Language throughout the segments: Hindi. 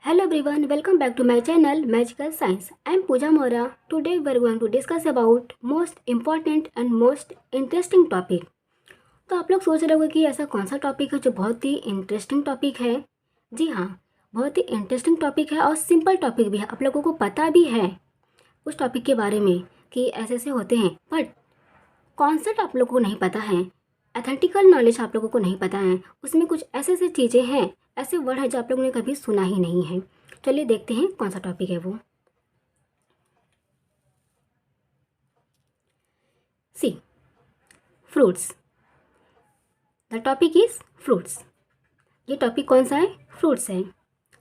Hello everyone, welcome back to my channel Magical Science. I am Pooja Mora. Today we are going to discuss about most important and most interesting topic. तो आप लोग सोच रहे होंगे कि ऐसा कौन सा टॉपिक है जो बहुत ही इंटरेस्टिंग टॉपिक है। जी हाँ, बहुत ही इंटरेस्टिंग टॉपिक है और सिंपल टॉपिक भी है। आप लोगों को पता भी है उस टॉपिक के बारे में कि ऐसे ऐसे होते हैं, बट कॉन्सेप्ट आप लोगों को नहीं पता है, एथेटिकल नॉलेज आप लोगों को नहीं पता है। उसमें कुछ ऐसे ऐसे चीज़ें हैं, ऐसे वर्ड है जो आप लोगों ने कभी सुना ही नहीं है। चलिए देखते हैं कौन सा टॉपिक है वो। See, fruits. The topic is fruits. ये टॉपिक कौन सा है? फ्रूट्स है।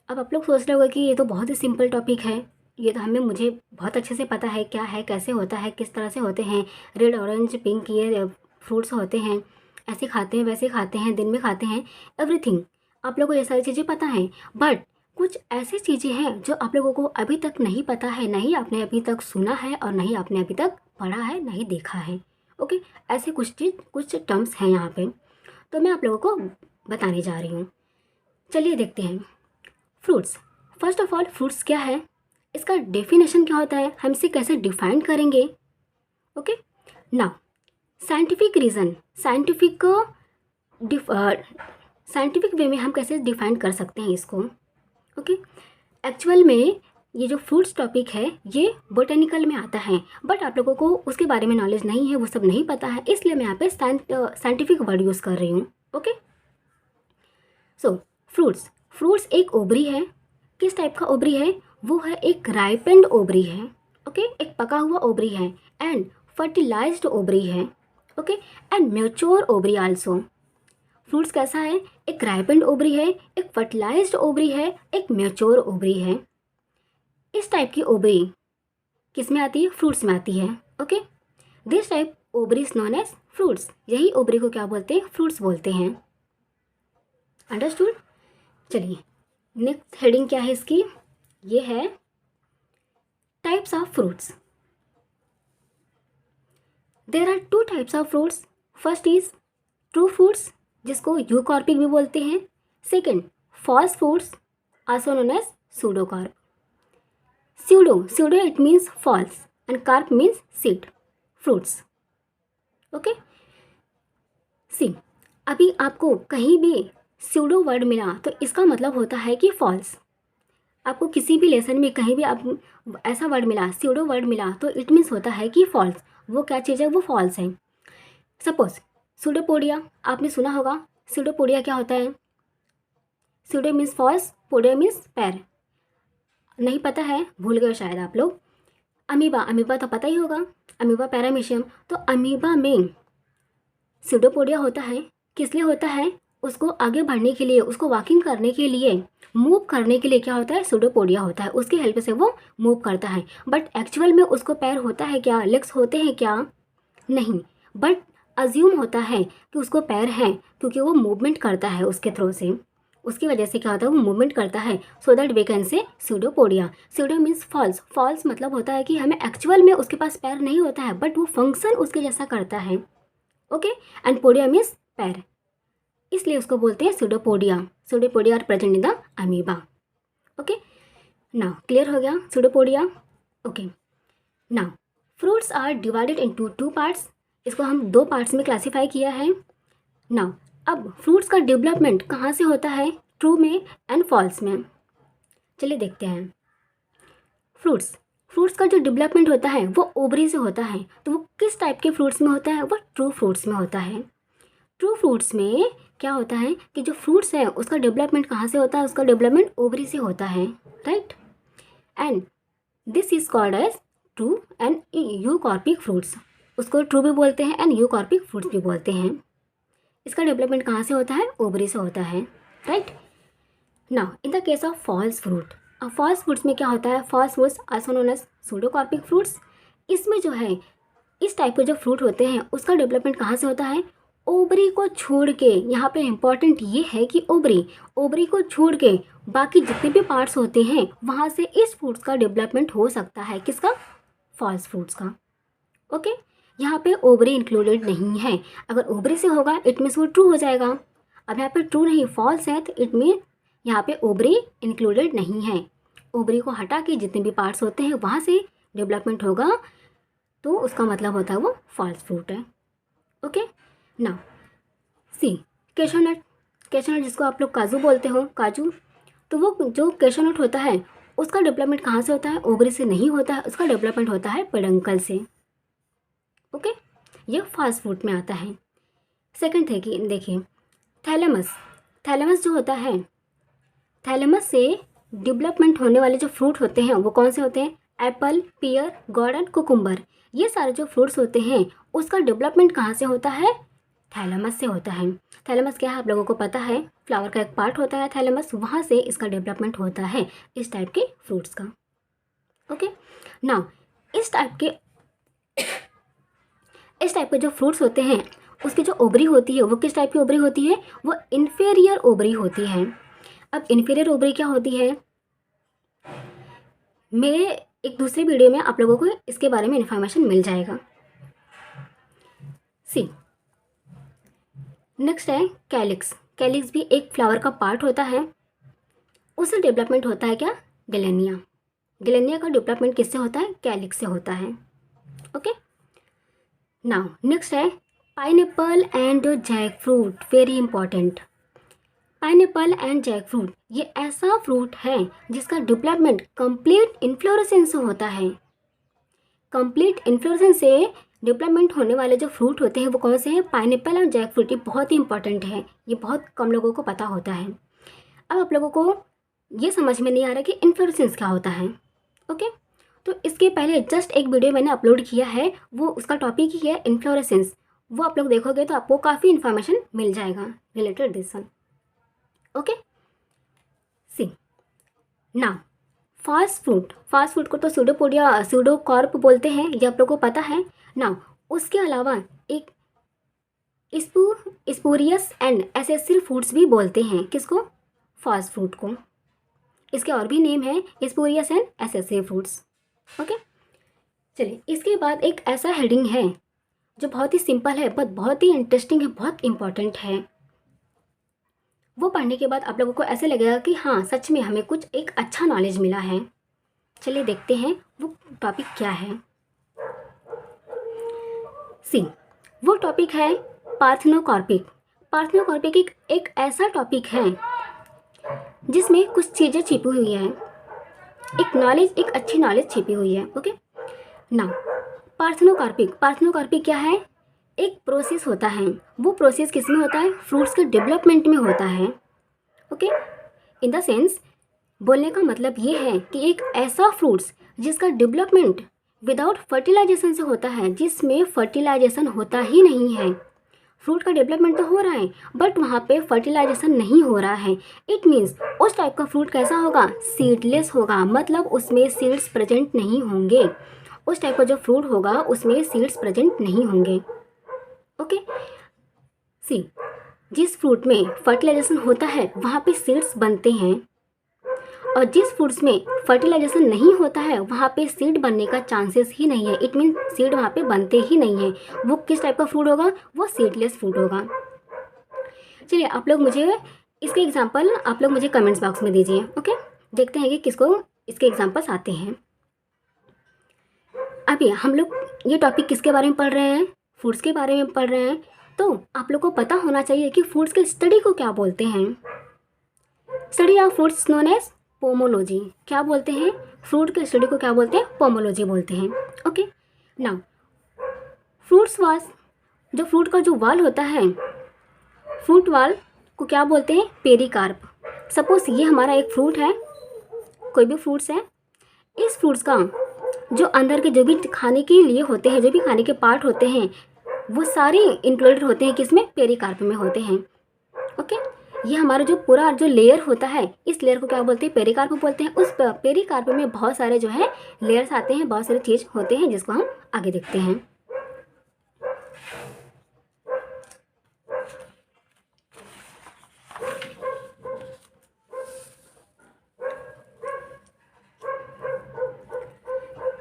अब आप लोग सोच रहे होंगे कि ये तो बहुत ही सिंपल टॉपिक है, ये तो मुझे बहुत अच्छे से पता है क्या है, कैसे होता है, किस तरह से होते हैं। रेड, ऑरेंज, पिंक ये फ्रूट्स होते हैं, ऐसे खाते हैं, वैसे खाते हैं, दिन में खाते हैं, एवरीथिंग आप लोगों को ये सारी चीज़ें पता हैं। बट कुछ ऐसी चीज़ें हैं जो आप लोगों को अभी तक नहीं पता है, नहीं आपने अभी तक सुना है और नहीं आपने अभी तक पढ़ा है, नहीं देखा है। ओके, ऐसे कुछ टर्म्स हैं यहाँ पे, तो मैं आप लोगों को बताने जा रही हूँ। चलिए देखते हैं। Fruits. First of all, fruits क्या है, इसका डेफिनेशन क्या होता है, हम इसे कैसे डिफाइन करेंगे। Okay, now scientific reason, scientific way में हम कैसे डिफाइन कर सकते हैं इसको। ओके, एक्चुअल में ये जो फ्रूट्स टॉपिक है ये बोटेनिकल में आता है, बट आप लोगों को उसके बारे में नॉलेज नहीं है, वो सब नहीं पता है, इसलिए मैं यहाँ पे साइंटिफिक वर्ड यूज़ कर रही हूँ। ओके, सो फ्रूट्स एक ओबरी है। किस टाइप का ओबरी है? वो है एक राइपेंड ओबरी है। ओके, एक पका हुआ ओबरी है एंड फर्टिलाइज्ड ओबरी है। Okay, and mature ovary also. Fruits कैसा है? एक राइपेंड ओबरी है, एक फर्टिलाइज्ड ओबरी है, एक मैच्योर ओबरी है। इस टाइप की ओबरी किस में आती है? फ्रूट्स में आती है। Okay, this type ovary is known as fruits. यही ओबरी को क्या बोलते हैं? फ्रूट्स बोलते हैं। अंडरस्टूड? चलिए, नेक्स्ट हेडिंग क्या है इसकी? ये है types of fruits. There are two types of fruits. First is true fruits, जिसको यूकॉर्पिक भी बोलते हैं। Second, false fruits, also known as pseudocarp. Pseudo it means false and carp means seed, fruits. Okay, see, अभी आपको कहीं भी सूडो वर्ड मिला तो इसका मतलब होता है कि फॉल्स। आपको किसी भी लेसन में कहीं भी आप ऐसा वर्ड मिला, सूडो वर्ड मिला, तो इट मीन्स होता है कि फॉल्स। वो क्या चीज़ है? वो फॉल्स है। सपोज सूडोपोडिया, आपने सुना होगा। सूडोपोडिया क्या होता है? Pseudo means false, podia means पैर। नहीं पता है, भूल गए शायद आप लोग। अमीबा तो पता ही होगा, अमीबा पैरामीशियम। तो अमीबा में सूडोपोडिया होता है। किस लिए होता है? उसको आगे बढ़ने के लिए, उसको वॉकिंग करने के लिए, मूव करने के लिए क्या होता है? सूडोपोडिया होता है, उसकी हेल्प से वो मूव करता है। बट एक्चुअल में उसको पैर होता है क्या? लेग्स होते हैं क्या? नहीं, बट अज्यूम होता है कि उसको पैर हैं क्योंकि वो मूवमेंट करता है उसके थ्रू से। उसकी वजह से क्या होता है? वो मूवमेंट करता है, so that we can say pseudopodia. Pseudo means false. False मतलब होता है कि हमें एक्चुअल में उसके पास पैर नहीं होता है, बट वो फंक्शन उसके जैसा करता है। ओके, एंड पोडिया मीन्स पैर, इसलिए उसको बोलते हैं pseudopodia. Pseudopodia are present in the amoeba. Okay, now clear हो गया pseudopodia? Okay, now fruits are divided into two parts. इसको हम दो पार्ट्स में क्लासीफाई किया है। नाउ अब फ्रूट्स का डेवलपमेंट कहाँ से होता है? ट्रू में एंड फॉल्स में। चलिए देखते हैं। फ्रूट्स का जो डेवलपमेंट होता है वो ओवरी से होता है। तो वो किस टाइप के फ्रूट्स में होता है? वो ट्रू फ्रूट्स में होता है। ट्रू फ्रूट्स में क्या होता है कि जो फ्रूट्स है उसका डेवलपमेंट कहाँ से होता है? उसका डेवलपमेंट ओवरी से होता है, right? And this is called as true and eucarpic fruits. उसको ट्रू भी बोलते हैं एंड यूकॉर्पिक फ्रूट्स भी बोलते हैं। इसका डेवलपमेंट कहाँ से होता है? ओवरी से होता है, right? Now in the case of false fruit, अब फॉल्स फ्रूट्स में क्या होता है? False fruits also known as pseudocarpic fruits. इसमें जो है, इस टाइप के जो फ्रूट होते हैं उसका डेवलपमेंट कहाँ से होता है? ओवरी को छोड़ के। यहाँ पे इम्पॉर्टेंट ये है कि ओवरी को छोड़ के बाकी जितने भी पार्ट्स होते हैं वहाँ से इस फ्रूट्स का डेवलपमेंट हो सकता है। किसका? फॉल्स फ्रूट्स का। ओके, यहाँ पे ओवरी इंक्लूडेड नहीं है। अगर ओवरी से होगा इट मीन्स वो ट्रू हो जाएगा। अब यहाँ पे ट्रू नहीं, फॉल्स है, तो इट मीन यहाँ पे ओवरी इंक्लूडेड नहीं है। ओवरी को हटा के जितने भी पार्ट्स होते हैं वहाँ से डेवलपमेंट होगा, तो उसका मतलब होता है वो फॉल्स फ्रूट है। Okay, now see cashew nut. Cashew nut जिसको आप लोग काजू बोलते हो, काजू, तो वो जो कैशोनट होता है उसका डेवलपमेंट कहाँ से होता है? ओवरी से नहीं होता है, उसका डेवलपमेंट होता है पेडंकल से। ओके, ये फॉल्स फ्रूट में आता है। सेकंड थे कि देखिए थैलेमस। थैलेमस जो होता है, थैलेमस से डेवलपमेंट होने वाले जो फ्रूट होते हैं वो कौन से होते हैं? एप्पल, पियर, गोड एंड कुकुम्बर। ये सारे जो फ्रूट्स होते हैं उसका डेवलपमेंट कहाँ से होता है? थैलेमस से होता है। थैलेमस क्या है आप लोगों को पता है, फ्लावर का एक पार्ट होता है थैलेमस, वहाँ से इसका डेवलपमेंट होता है इस टाइप के फ्रूट्स का। ओके, नाउ इस टाइप के जो फ्रूट्स होते हैं उसकी जो ओवरी होती है वो किस टाइप की ओवरी होती है? वो इन्फीरियर ओवरी होती है। अब इन्फीरियर ओवरी क्या होती है? मेरे एक दूसरे वीडियो में आप लोगों को इसके बारे में इन्फॉर्मेशन मिल जाएगा। सी नेक्स्ट है कैलिक्स। कैलिक्स भी एक फ्लावर का पार्ट होता है, उससे डेवलपमेंट होता है क्या? गिलेनिया। गिलेनिया का डेवलपमेंट किससे होता है? कैलिक्स से होता है। ओके, नाउ नेक्स्ट है pineapple and jackfruit, very important. Pineapple and jackfruit ये ऐसा फ्रूट है जिसका डेवलपमेंट कंप्लीट इन्फ्लोरेसेंस से होता है। कंप्लीट इन्फ्लोरेसेंस से डेवलपमेंट होने वाले जो फ्रूट होते हैं वो कौन से हैं? पाइनएप्पल और जैक फ्रूट। ये बहुत ही इंपॉर्टेंट है, ये बहुत कम लोगों को पता होता है। अब आप लोगों को ये समझ में नहीं आ रहा कि इन्फ्लोरेसेंस क्या होता है। ओके, तो इसके पहले जस्ट एक वीडियो मैंने अपलोड किया है, वो उसका टॉपिक ही है इन्फ्लोरेसेंस। वो आप लोग देखोगे तो आपको काफ़ी इन्फॉर्मेशन मिल जाएगा related this one. Okay, see now fast food को तो सूडोपोडिया सूडोकॉर्प बोलते हैं, ये आप लोगों को पता है। नाउ उसके अलावा एक स्पूरियस एंड एसेसिल फूड्स भी बोलते हैं। किसको? फास्ट फूड को। इसके और भी नेम है, स्पूरियस एंड एसेसिल फूड्स। ओके, चलिए इसके बाद एक ऐसा हेडिंग है जो बहुत ही सिंपल है बट बहुत ही इंटरेस्टिंग है, बहुत इंपॉर्टेंट है। वो पढ़ने के बाद आप लोगों को ऐसे लगेगा कि हाँ सच में हमें कुछ एक अच्छा नॉलेज मिला है। चलिए देखते हैं वो टॉपिक क्या है। सी वो टॉपिक है पार्थेनोकॉर्पिक। पार्थेनोकॉर्पिक एक ऐसा टॉपिक है जिसमें कुछ चीज़ें छिपी हुई हैं, एक अच्छी नॉलेज छिपी हुई है। ओके, नाउ पार्थेनोकॉर्पिक क्या है? एक प्रोसेस होता है। वो प्रोसेस किस में होता है? फ्रूट्स के डेवलपमेंट में होता है। ओके, इन द सेंस बोलने का मतलब ये है कि एक ऐसा फ्रूट्स जिसका डेवलपमेंट विदाउट फर्टिलाइजेशन से होता है, जिसमें फर्टिलाइजेशन होता ही नहीं है। फ्रूट का डेवलपमेंट तो हो रहा है बट वहाँ पे फर्टिलाइजेशन नहीं हो रहा है। इट मीन्स उस टाइप का फ्रूट कैसा होगा? सीडलेस होगा, मतलब उसमें सीड्स प्रेजेंट नहीं होंगे। उस टाइप का जो फ्रूट होगा उसमें सीड्स प्रेजेंट नहीं होंगे। ओके, सी जिस फ्रूट में फर्टिलाइजेशन होता है वहाँ पे सीड्स बनते हैं, और जिस फ्रूट्स में फर्टिलाइजेशन नहीं होता है वहाँ पे सीड बनने का चांसेस ही नहीं है। इट मीन सीड वहाँ पे बनते ही नहीं है। वो किस टाइप का फ्रूट होगा? वो सीडलेस फ्रूट होगा। चलिए आप लोग मुझे इसके एग्जांपल आप लोग मुझे कमेंट्स बॉक्स में दीजिए। ओके, देखते हैं कि किसको इसके एग्जांपल्स आते हैं। अभी हम लोग ये टॉपिक किसके बारे में पढ़ रहे हैं? फ्रूट्स के बारे में पढ़ रहे हैं। तो आप लोग को पता होना चाहिए कि फ्रूट्स के स्टडी को क्या बोलते हैं। Study of fruits known as pomology. क्या बोलते हैं? फ्रूट के स्टडी को क्या बोलते हैं? पोमोलॉजी बोलते हैं। ओके, नाउ फ्रूट्स वास, जो फ्रूट का जो वाल होता है, फ्रूट वाल को क्या बोलते हैं? पेरिकार्प। सपोज ये हमारा एक फ्रूट है, कोई भी फ्रूट्स है, इस फ्रूट्स का जो अंदर के जो भी खाने के लिए होते हैं, जो भी खाने के पार्ट होते हैं, वो सारे इंक्लूडेड होते हैं किसमें? पेरिकार्प में होते हैं। ओके, ये हमारा जो पूरा जो लेयर होता है, इस लेयर को क्या बोलते हैं? पेरिकार्प बोलते हैं। उस पेरिकार्प में बहुत सारे जो है लेयर्स आते हैं, बहुत सारे चीज़ होते हैं जिसको हम आगे देखते हैं।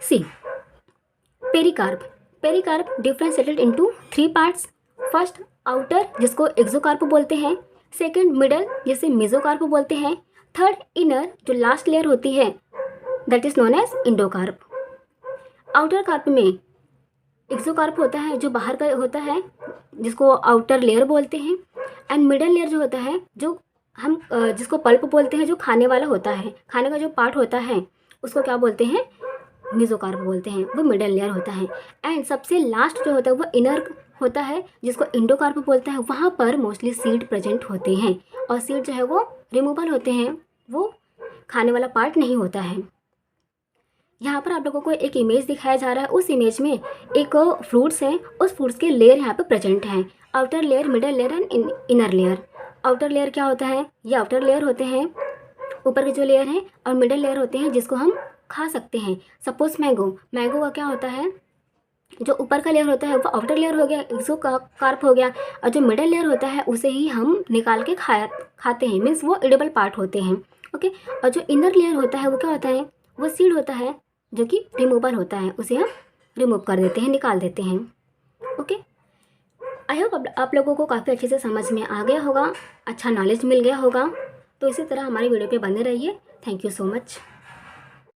See pericarp. Pericarp differentiated into 3 parts. First outer जिसको एक्सोकार्प बोलते हैं, सेकंड मिडल जिसे मेसोकार्प बोलते हैं, थर्ड इनर जो लास्ट लेयर होती है that is known as endocarp. Outer carp में एक्सोकार्प होता है जो बाहर का होता है जिसको आउटर लेयर बोलते हैं, एंड मिडल लेयर जो होता है जो हम जिसको पल्प बोलते हैं, जो खाने वाला होता है, खाने का जो पार्ट होता है उसको क्या बोलते हैं, मेसोकार्प बोलते हैं, वो मिडल लेयर होता है। एंड सबसे लास्ट जो होता है वो इनर होता है जिसको इंडोकार्प बोलते हैं। वहाँ पर मोस्टली सीड प्रेजेंट होते हैं और सीड जो है वो रिमूवल होते हैं, वो खाने वाला पार्ट नहीं होता है। यहाँ पर आप लोगों को एक इमेज दिखाया जा रहा है। उस इमेज में एक फ्रूट्स हैं, उस फ्रूट्स के लेयर यहाँ पे प्रेजेंट हैं, outer layer, middle layer and inner layer. Outer layer क्या होता है, ये आउटर लेयर होते हैं, ऊपर के जो लेयर हैं, और मिडल लेयर होते हैं जिसको हम खा सकते हैं। सपोज मैंगो का क्या होता है, जो ऊपर का लेयर होता है वो आउटर लेयर हो गया, एक्सोकार्प हो गया, और जो मिडल लेयर होता है उसे ही हम निकाल के खाते हैं, मीन्स वो एडिबल पार्ट होते हैं। ओके, और जो इनर लेयर होता है वो क्या होता है, वो सीड होता है जो कि रिमूवल होता है, उसे हम रिमूव कर देते हैं, निकाल देते हैं। ओके, आई होप आप लोगों को काफ़ी अच्छे से समझ में आ गया होगा, अच्छा नॉलेज मिल गया होगा। तो इसी तरह हमारी वीडियो पे बने रहिए। Thank you so much.